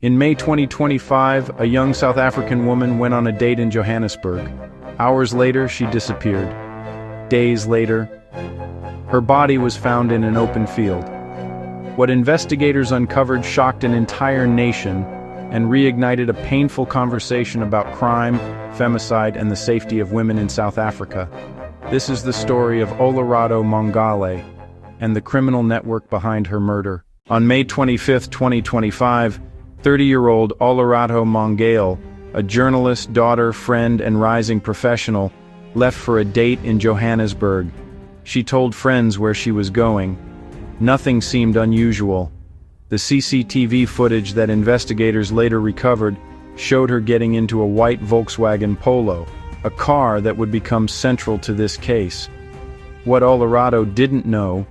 In May 2025, a young South African woman went on a date in Johannesburg. Hours later, she disappeared. Days later, her body was found in an open field. What investigators uncovered shocked an entire nation and reignited a painful conversation about crime, femicide, and the safety of women in South Africa. This is the story of Olorato Mongale and the criminal network behind her murder. On May 25, 2025, 30-year-old Olorato Mongale, a journalist, daughter, friend, and rising professional, left for a date in Johannesburg. She told friends where she was going. Nothing seemed unusual. The CCTV footage that investigators later recovered showed her getting into a white Volkswagen Polo, a car that would become central to this case. What Olorato didn't know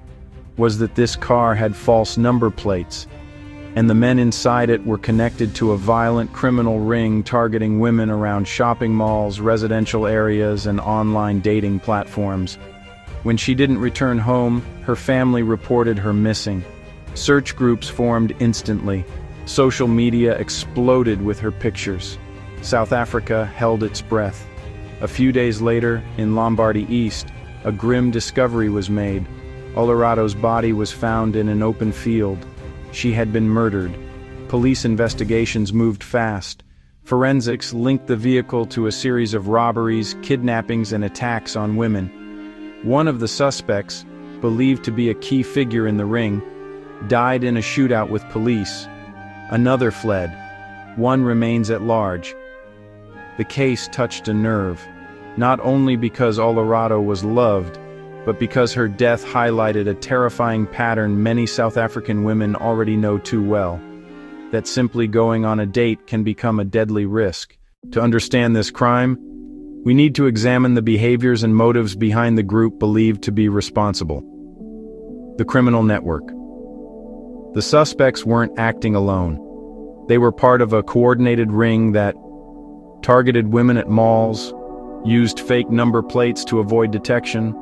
was that this car had false number plates, and the men inside it were connected to a violent criminal ring targeting women around shopping malls, residential areas, and online dating platforms. When she didn't return home, her family reported her missing. Search groups formed instantly. Social media exploded with her pictures. South Africa held its breath. A few days later, in Lombardy East, a grim discovery was made. Olorato's body was found in an open field. She had been murdered. Police investigations moved fast. Forensics linked the vehicle to a series of robberies, kidnappings, and attacks on women. One of the suspects, believed to be a key figure in the ring, died in a shootout with police. Another fled. One remains at large. The case touched a nerve, not only because Olorato was loved, but because her death highlighted a terrifying pattern many South African women already know too well, that simply going on a date can become a deadly risk. To understand this crime, we need to examine the behaviors and motives behind the group believed to be responsible. The criminal network. The suspects weren't acting alone. They were part of a coordinated ring that targeted women at malls, used fake number plates to avoid detection,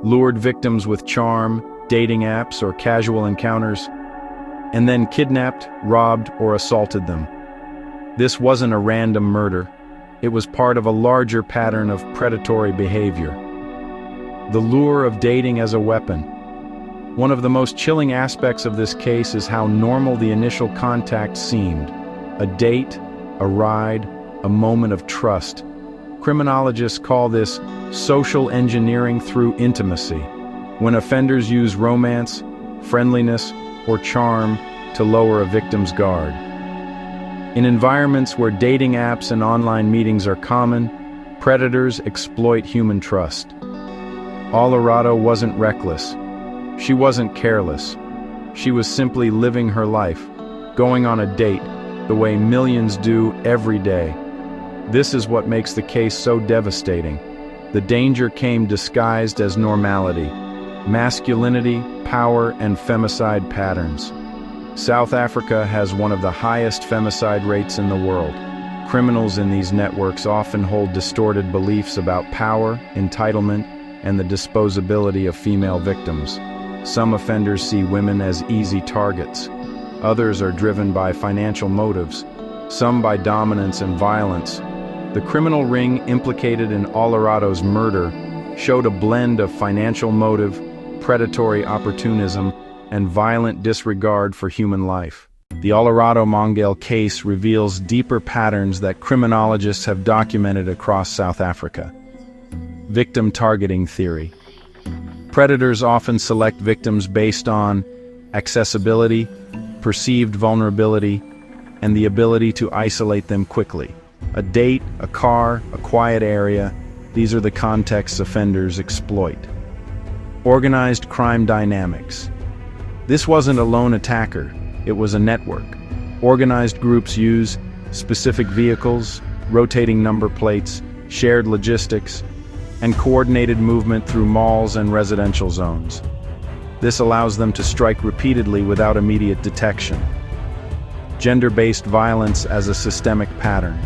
lured victims with charm, dating apps, or casual encounters, and then kidnapped, robbed, or assaulted them. This wasn't a random murder. It was part of a larger pattern of predatory behavior. The lure of dating as a weapon. One of the most chilling aspects of this case is how normal the initial contact seemed. A date, a ride, a moment of trust. Criminologists call this social engineering through intimacy, when offenders use romance, friendliness, or charm to lower a victim's guard. In environments where dating apps and online meetings are common, predators exploit human trust. Olorato wasn't reckless. She wasn't careless. She was simply living her life, going on a date, the way millions do every day. This is what makes the case so devastating. The danger came disguised as normality, masculinity, power, and femicide patterns. South Africa has one of the highest femicide rates in the world. Criminals in these networks often hold distorted beliefs about power, entitlement, and the disposability of female victims. Some offenders see women as easy targets. Others are driven by financial motives, some by dominance and violence. The criminal ring implicated in Olorato's murder showed a blend of financial motive, predatory opportunism, and violent disregard for human life. The Olorato Mongale case reveals deeper patterns that criminologists have documented across South Africa. Victim targeting theory. Predators often select victims based on accessibility, perceived vulnerability, and the ability to isolate them quickly. A date, a car, a quiet area, these are the contexts offenders exploit. Organized crime dynamics. This wasn't a lone attacker, it was a network. Organized groups use specific vehicles, rotating number plates, shared logistics, and coordinated movement through malls and residential zones. This allows them to strike repeatedly without immediate detection. Gender-based violence as a systemic pattern.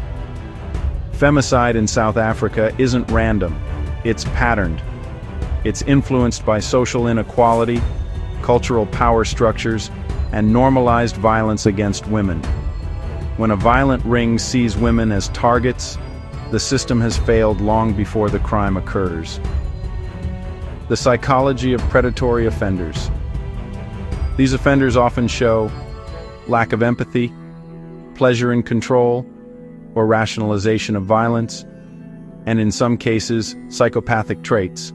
Femicide in South Africa isn't random, it's patterned. It's influenced by social inequality, cultural power structures, and normalized violence against women. When a violent ring sees women as targets, the system has failed long before the crime occurs. The psychology of predatory offenders. These offenders often show lack of empathy, pleasure in control, or rationalization of violence, and in some cases, psychopathic traits.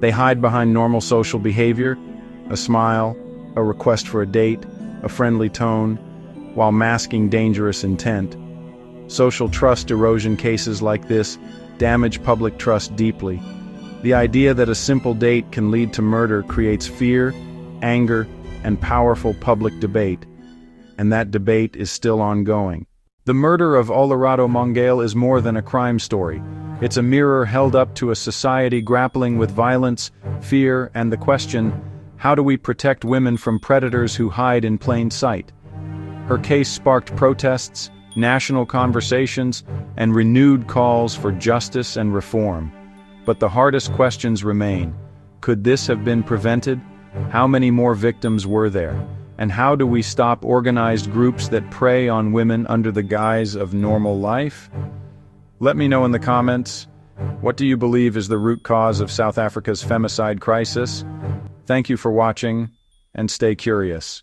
They hide behind normal social behavior, a smile, a request for a date, a friendly tone, while masking dangerous intent. Social trust erosion cases like this damage public trust deeply. The idea that a simple date can lead to murder creates fear, anger, and powerful public debate, and that debate is still ongoing. The murder of Olorato Mongale is more than a crime story. It's a mirror held up to a society grappling with violence, fear, and the question, how do we protect women from predators who hide in plain sight? Her case sparked protests, national conversations, and renewed calls for justice and reform. But the hardest questions remain. Could this have been prevented? How many more victims were there? And how do we stop organized groups that prey on women under the guise of normal life? Let me know in the comments, what do you believe is the root cause of South Africa's femicide crisis? Thank you for watching, and stay curious.